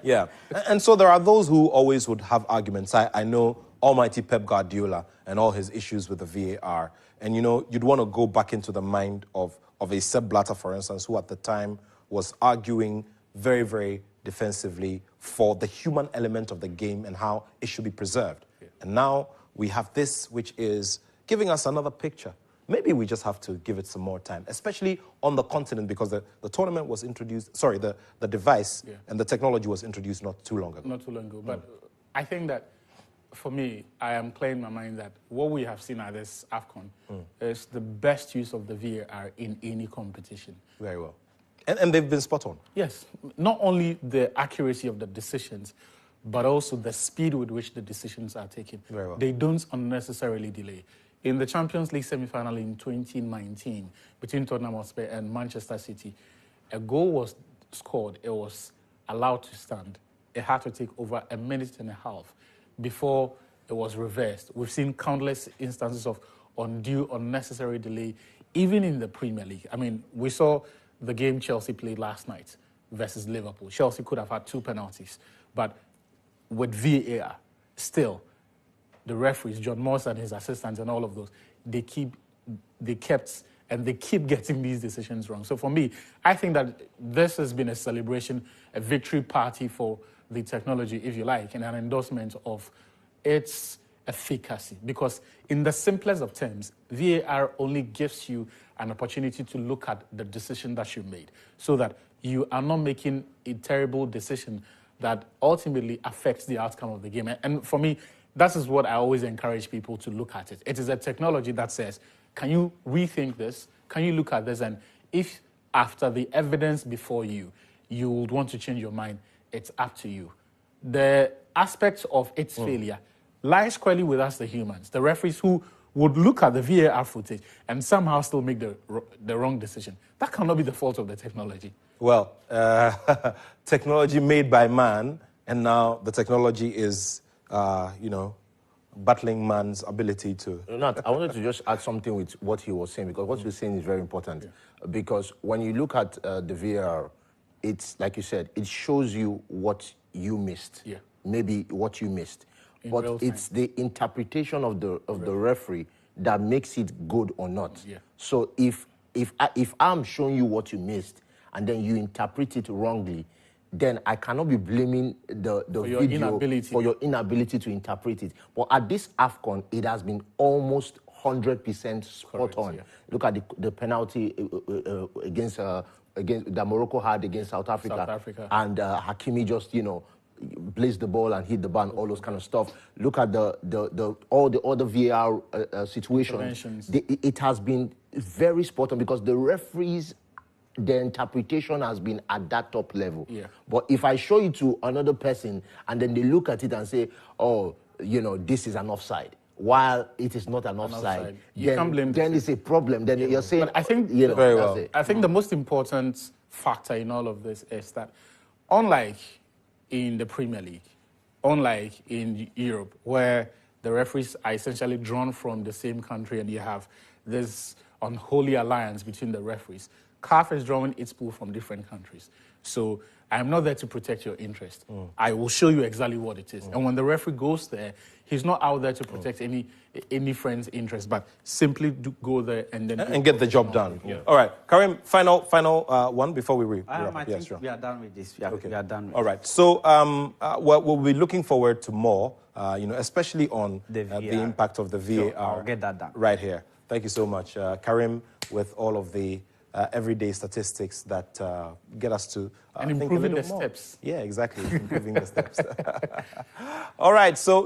Yeah. And so there are those who always would have arguments. I know almighty Pep Guardiola and all his issues with the VAR. And, you know, you'd want to go back into the mind of a Sepp Blatter, for instance, who at the time was arguing very, very defensively for the human element of the game and how it should be preserved. Yeah. And now we have this, which is giving us another picture. Maybe we just have to give it some more time, especially on the continent, because the tournament was introduced, sorry, the device and the technology was introduced not too long ago. Not too long ago. But I think that, for me, I am clear in my mind that what we have seen at this AFCON is the best use of the VAR in any competition. Very well. And they've been spot on. Yes. Not only the accuracy of the decisions, but also the speed with which the decisions are taken. Very well. They don't unnecessarily delay. In the Champions League semi-final in 2019, between Tottenham Hotspur and Manchester City, a goal was scored. It was allowed to stand. It had to take over a minute and a half before it was reversed. We've seen countless instances of undue, unnecessary delay, even in the Premier League. I mean, we saw the game Chelsea played last night versus Liverpool. Chelsea could have had 2 penalties, but with VAR, still, the referees, John Moss and his assistants and all of those, they keep getting these decisions wrong. So for me, I think that this has been a celebration, a victory party for the technology, if you like, and an endorsement of its efficacy. Because in the simplest of terms, VAR only gives you an opportunity to look at the decision that you made so that you are not making a terrible decision that ultimately affects the outcome of the game. And for me, that is what I always encourage people to look at it. It is a technology that says, can you rethink this? Can you look at this? And if after the evidence before you, you would want to change your mind, it's up to you. The aspect of its failure lies squarely with us, the humans, the referees who would look at the VAR footage and somehow still make the wrong decision. That cannot be the fault of the technology. Well, technology made by man, and now the technology is, battling man's ability to... Nat, I wanted to just add something with what he was saying, because what you're saying is very important. Yeah. Because when you look at the VAR, it's, like you said, it shows you what you missed. Yeah. Maybe what you missed. But it's the interpretation of the referee that makes it good or not. Yeah. So if I'm showing you what you missed and then you interpret it wrongly, then I cannot be blaming the video for your inability to interpret it. But at this AFCON, it has been almost 100% spot on. Yeah. Look at the penalty against that Morocco had against South Africa. And Hakimi just, blazed the ball and hit the bar and all those kind of stuff. Look at all the other VAR situations. It has been very spot on because the referees, their interpretation has been at that top level. Yeah. But if I show it to another person and then they look at it and say, oh, this is an offside, while it is not an offside, you can't blame then it's a problem. Then you're saying, but I think, very well. I think the most important factor in all of this is that, unlike in the Premier League, unlike in Europe, where the referees are essentially drawn from the same country and you have this unholy alliance between the referees, CAF is drawing its pool from different countries. So I'm not there to protect your interest. I will show you exactly what it is. And when the referee goes there, he's not out there to protect any friend's interest, but simply go there and then... And get the job done. Yeah. All right. Karim, final one before we read. I think we are done with this. We are done with All right. So we'll be looking forward to more, especially on the impact of the VAR. So I'll get that done. Right here. Thank you so much, Karim, with all of the everyday statistics that get us to and improving the steps. Yeah, exactly. Improving the steps. All right. So